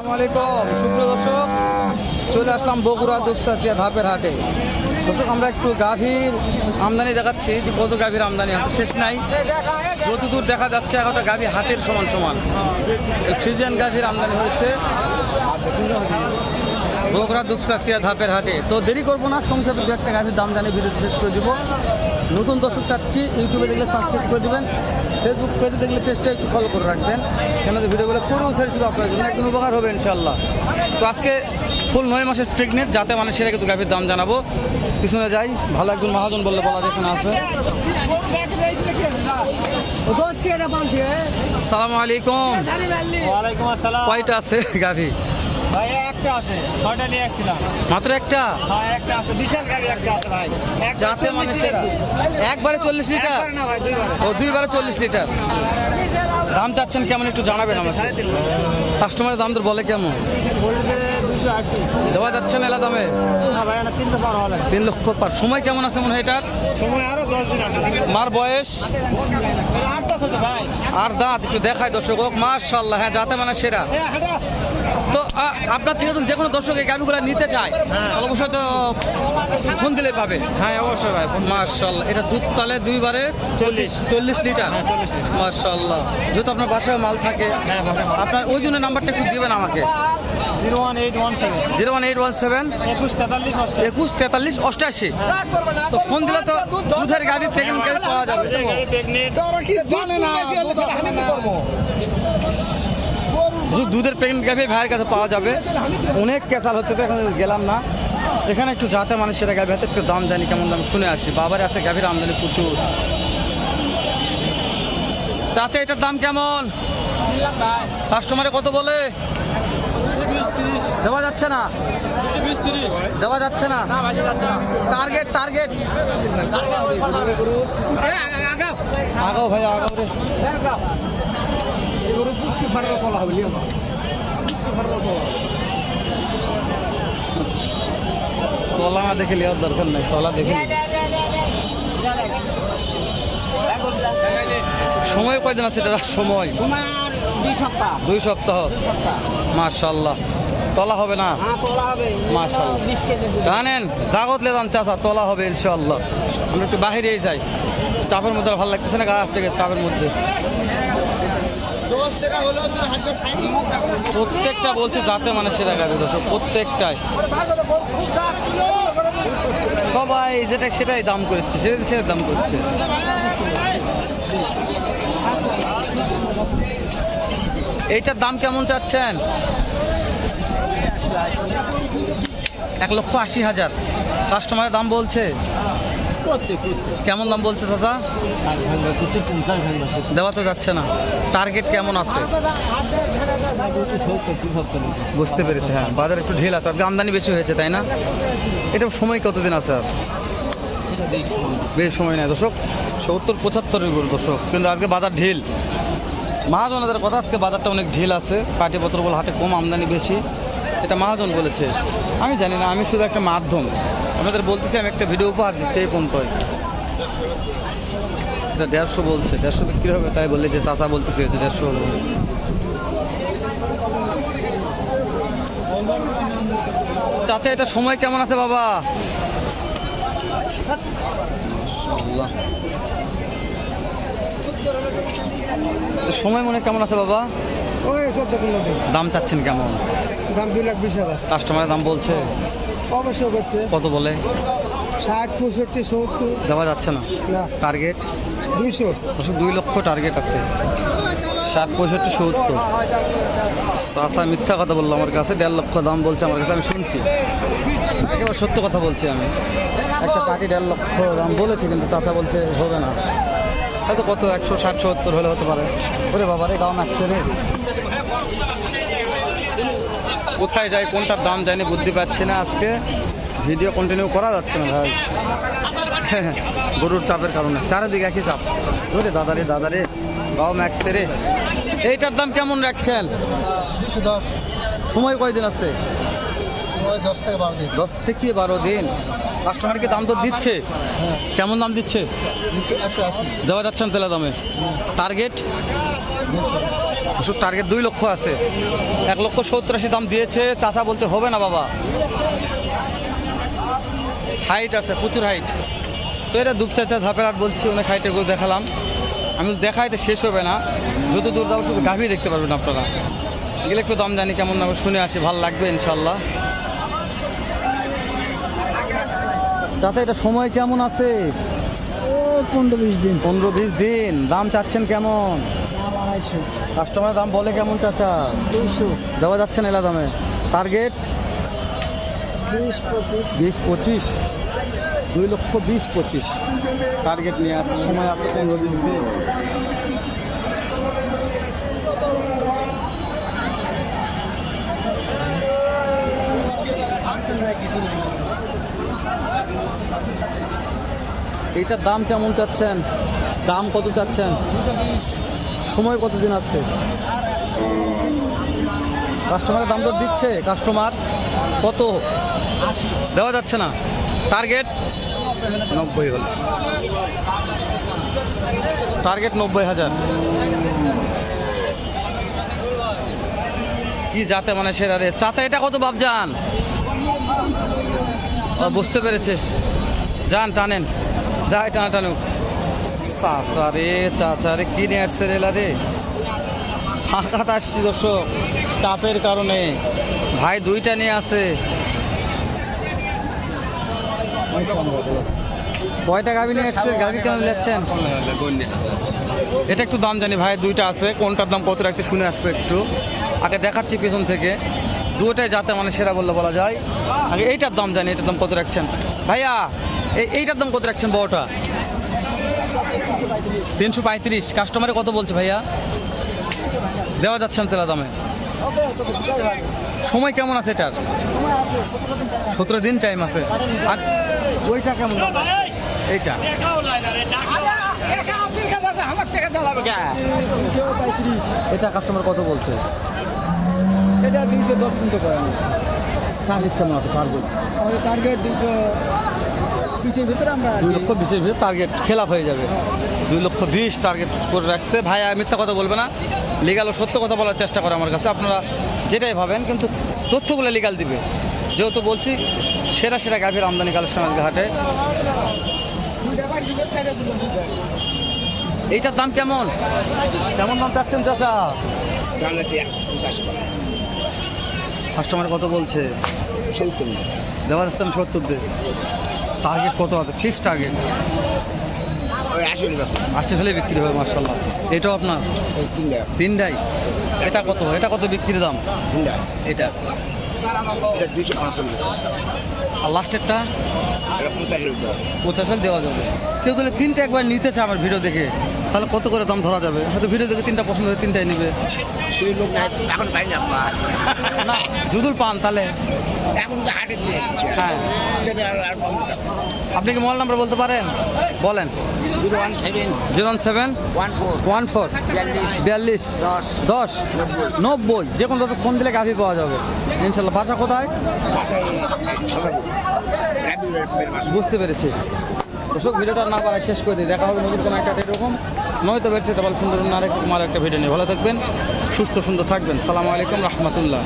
আসসালামু আলাইকুম সুপ্রিয় দর্শক, চলে আসলাম বগুড়া দুপচাচিয়া ধাপের হাটে। দর্শক, আমরা একটু গাভীর আমদানি দেখাচ্ছি যে কত গাভীর আমদানি আছে, শেষ নাই। যতদূর দেখা যাচ্ছে একটা গাভী হাতের সমান সমান ফ্রিজিয়ান গাভীর আমদানি হয়েছে বগুড়া দুপচাচিয়া ধাপের হাটে। তো দেরি করবো না, সংক্ষেপে দু একটা গাভীর দাম জানিয়ে ভিডিও শেষ করে দেবো। নতুন দর্শক চাচ্ছি ইউটিউবে দেখলে সাবস্ক্রাইব করে দেবেন, ফেসবুক পেজে দেখলে পেজটা একটু ফলো করে রাখবেন, কেন যে ভিডিওগুলো করেও ছেড়ে শুধু আপনার জন্য একদিন উপকার হবে ইনশাল্লাহ। তো আজকে ফুল 9 মাসের প্রেগনেন্ট, যাতে মানে সেটা কিন্তু গাভীর দাম জানাবো। পিছনে যাই, ভালো একজন মহাজন বললে বলা যেখানে আছে। আসসালামু আলাইকুম। ওয়ালাইকুম আসসালাম। কয়টা আছে গাভী? ভাই একটা আছে, 6টা নিয়ে আসছিলাম। মাত্র একটা? হ্যাঁ একটা আছে, বিশাল গাড়ি একটা আছে ভাই। যাতে মানে সেরা একবারে 40 লিটার? একবারে না ভাই, দুইবারে। ও, দুইবারে 40 লিটার। দাম চাচ্ছেন কেমন একটু জানাবেন আমাকে। 3.5 লাখ। কাস্টমারের দাম দর বলে কেমন? বলছে 280। দেওয়া যাচ্ছে না এলা দামে? না ভাই, না 300 পার হওয়া লাগে। 3 লক্ষ পার। সময় কেমন আছে মনে হয় এটার? সময় আরো 10 দিন আছে। মার বয়স? এটা 8 দাঁত হচ্ছে ভাই। আর দাঁত একটু দেখায় দর্শক, মাশাআল্লাহ। হ্যাঁ, যাতে মানে সেরা। হাঁটা। তো আপনার থেকে যে কোনো দর্শক এই গাভীগুলো নিতে চায়, তাহলে অবশ্যই তো ফোন দিলে পাবে। হ্যাঁ অবশ্যই ভাই। মাশাআল্লাহ, এটা দুধ তালে দুইবারে 40 লিটার। মাশাআল্লাহ, যেহেতু আপনার বাসায় মাল থাকে, হ্যাঁ বাসায় মাল। আপনার ওই জন্য নাম্বারটা একটু দিবেন আমাকে। 01817 01817 21 43 21 43 88। তো ফোন দিলে তো দুধের গাভী প্রেগনেন্ট গাভী পাওয়া যাবে। দুধের প্রেগনেন্ট গাভী ভাইয়ের কাছে পাওয়া যাবে। অনেক ক্যাসাল হচ্ছে, তো এখন গেলাম না। এখানে একটু যাতে মানে সেটা গাভী হাতে একটু দাম জানি, কেমন দাম শুনে আসি। বাবার আছে গাভীর আমদানি প্রচুর। চাচা, এটার দাম কেমন? কাস্টমারে কত বলে? দেওয়া যাচ্ছে না? দেওয়া যাচ্ছে না? টার্গেট টার্গেট আগাও ভাই, আগাও রে। তলা না দেখে লিয়ার দরকার নাই, তলা দেখে। সময় কয়দিন আছে এটা? সময় 2 সপ্তাহ। 2 সপ্তাহ। মাশাআল্লাহ, তলা হবে না? হ্যাঁ তোলা হবে মাশাআল্লাহ। 20 কেজি। জানেন জাগত লেদান চাচা, তলা হবে ইনশাআল্লাহ। আমরা একটু বাহিরেই যাই, চাপের মধ্যে আর ভালো লাগতেছে না, গা থেকে চাপের মধ্যে। 10 টাকা হলো প্রত্যেকটা বলছে যাতে মানে সেরা গাড়ি দর্শক, প্রত্যেকটাই সবাই যেটা সেটাই দাম করছে, সেটাই দাম করছে। এইটার দাম কেমন চাচ্ছেন? 1,80,000 কাস্টমারের দাম বলছে। কেমন দাম বলছে চাচা? দেওয়া তো যাচ্ছে না। টার্গেট কেমন আছে? বুঝতে পেরেছি। হ্যাঁ, বাজার একটু ঢিল আছে, আজকে আমদানি বেশি হয়েছে তাই না? এটা সময় কতদিন আছে আর? বেশি সময় নেই দর্শক, 70-75 গরু দর্শক, কিন্তু আজকে বাজার ঢিল। মহাজনদের কথা, আজকে বাজারটা অনেক ঢিল আছে। পাটি পত্র বলে হাটে কম, আমদানি বেশি, এটা মহাজন বলেছে। আমি জানি না, আমি শুধু একটা মাধ্যম আপনাদের বলতেছি। আমি একটা ভিডিও উপহার দিচ্ছি এই পর্যন্ত। এটা 150 বলছে, 150 বিক্রি হবে, তাই বললে যে চাচা বলতেছে 150 হবে। চাচা, এটা সময় কেমন আছে বাবা? সময় মনে কেমন আছে বাবা? ওই 14-15 দিন। দাম চাচ্ছেন কেমন? দাম 2,20,000। কাস্টমারের দাম বলছে অবশ্যই করছে। কত বলে? 60, 65, 70। দেওয়া যাচ্ছে না? না, টার্গেট 200। 2 লক্ষ টার্গেট আছে। 60, 65, 70। চাচা মিথ্যা কথা বললো আমার কাছে, 1.5 লক্ষ দাম বলছে আমার কাছে, আমি শুনছি। একেবারে সত্য কথা বলছি আমি। একটা পার্টি 1.5 লক্ষ দাম বলেছি, কিন্তু চাচা বলছে হবে না। হয়তো কত 160, 70 হলে হতে পারে। ওরে বাবা রে, দাম আসছে রে। কোথায় যাই, কোনটার দাম জানি বুঝতে পারছি না। আজকে ভিডিও কন্টিনিউ করা যাচ্ছে না ভাই, গরুর চাপের কারণে। চারিদিকে একই চাপ। ওরে দাদারে দাদারে, গাও ম্যাক্স রে। এইটার দাম কেমন রাখছেন? 210। সময় কয়দিন আছে? 10 থেকে 12 দিন। 10 থেকে 12 দিন। কাস্টমারকে দাম তো দিচ্ছে? কেমন দাম দিচ্ছে? 180। দেওয়া যাচ্ছে না তেলা দামে? টার্গেট ওষুধ টার্গেট 2 লক্ষ আছে, 1,70,80 দাম দিয়েছে। চাচা বলছে হবে না বাবা, হাইট আছে, প্রচুর হাইট। তো এটা দুপ চাচা ধাপের হাট বলছি, অনেক হাইটের গরু দেখালাম। আমি দেখাইতে শেষ হবে না, যত দূর যাবো শুধু গাভী দেখতে পারবেন আপনারা। গেলে একটু দাম জানি কেমন দাম, শুনে আসি, ভালো লাগবে ইনশাল্লাহ। চাচা এটা সময় কেমন আছে? 15-20 দিন। 15-20 দিন। দাম চাচ্ছেন কেমন? 250, কাস্টমারের দাম বলে কেমন চাচা? 200, দেওয়া যাচ্ছে না এলা দামে? টার্গেট 20-25। 20-25, 2,20,25 টার্গেট নিয়ে আসে। সময় আছে 15-20 দিন। এইটার দাম কেমন চাচ্ছেন? দাম কত চাচ্ছেন? 220, সময় কতদিন আছে? কাস্টমারের দাম দর দিচ্ছে কাস্টমার? কত? দেওয়া যাচ্ছে না? টার্গেট 90 হল, টার্গেট 90,000। কি যাতে মানে সেরা রে চাচা। এটা কত বাপজান? বুঝতে পেরেছে, যান টানেন, যাই টানা টানুক। চাচা রে, চাচা রে, কি নিয়ে আসছে রেলা রে? ফাঁকাতে আসছি দর্শক, চাপের কারণে। ভাই 2টা নিয়ে আছে। কয়টা গাভি নিয়ে আসছে? গাভি কেন যাচ্ছেন? এটা একটু দাম জানি ভাই, 2টা আছে, কোনটার দাম কত রাখছে শুনে আসবে একটু। আগে দেখাচ্ছি পেছন থেকে, 2টাই যাতে মানে সেরা বললে বলা যায়। আগে এইটার দাম জানি, এটার দাম কত রাখছেন ভাইয়া? এইটার দাম কত রাখছেন বড়টা? 335। কাস্টমারে কত বলছে ভাইয়া? দেওয়া যাচ্ছে না তেলা দামে? সময় কেমন আছে এটার? 17 দিন টাইম আছে। আর ওইটা কেমন দাম? এইটা এটা কাস্টমার কত বলছে? এটা 210 কিনতে পারেন। টার্গেট কেমন আছে? টার্গেট আমাদের টার্গেট 220 ভিতরে আমরা 2,20,000 ভিতরে টার্গেট খেলাপ হয়ে যাবে। 2,20,000 টার্গেট করে রাখছে ভাই। মিথ্যা কথা বলবে না, লিগাল ও সত্য কথা বলার চেষ্টা করে আমার কাছে। আপনারা যেটাই ভাবেন, কিন্তু তথ্যগুলো লিগাল দিবে। যেহেতু বলছি সেরা সেরা গাভীর আমদানি কালেকশন আজকে হাটে। এইটার দাম কেমন? কেমন দাম চাচ্ছেন চাচা? কাস্টমার কত বলছে? 70। দেওয়া যাচ্ছে না 70 দে। টার্গেট কত আছে? ফিক্সড টার্গেট 80 হলে বিক্রি হবে মার্শাল্লাহ। এটাও আপনার? 3টাই। এটা কত? এটা কত বিক্রির দাম? এটা 245। আর লাস্টেরটা 85 দেওয়া যাবে। কেউ তাহলে 3টা একবার নিতে চায় আমার ভিডিও দেখে, তাহলে কত করে দাম ধরা যাবে? হয়তো ভিডিও দেখে 3টা পছন্দ হয়ে 3টাই নিবে। সেই লোক এখন পাই না না যদুল পান তাহলে এখন তো হাটে। হ্যাঁ, আপনি কি মোবাইল নাম্বার বলতে পারেন? বলেন। 017 14 42 10 90। যে কোনো ফোন দিলে গাভি পাওয়া যাবে ইনশাল্লাহ। বাসা কোথায়? বুঝতে পেরেছি দর্শক, ভিডিওটা না পারায় শেষ করে দিই। দেখা হবে নতুন কোনো একটা এরকম নয়তো বেরছে তাহলে সুন্দর আরেকটা ভিডিও নিয়ে। ভালো থাকবেন, সুস্থ সুন্দর থাকবেন। সালামু আলাইকুম রহমতুল্লাহ।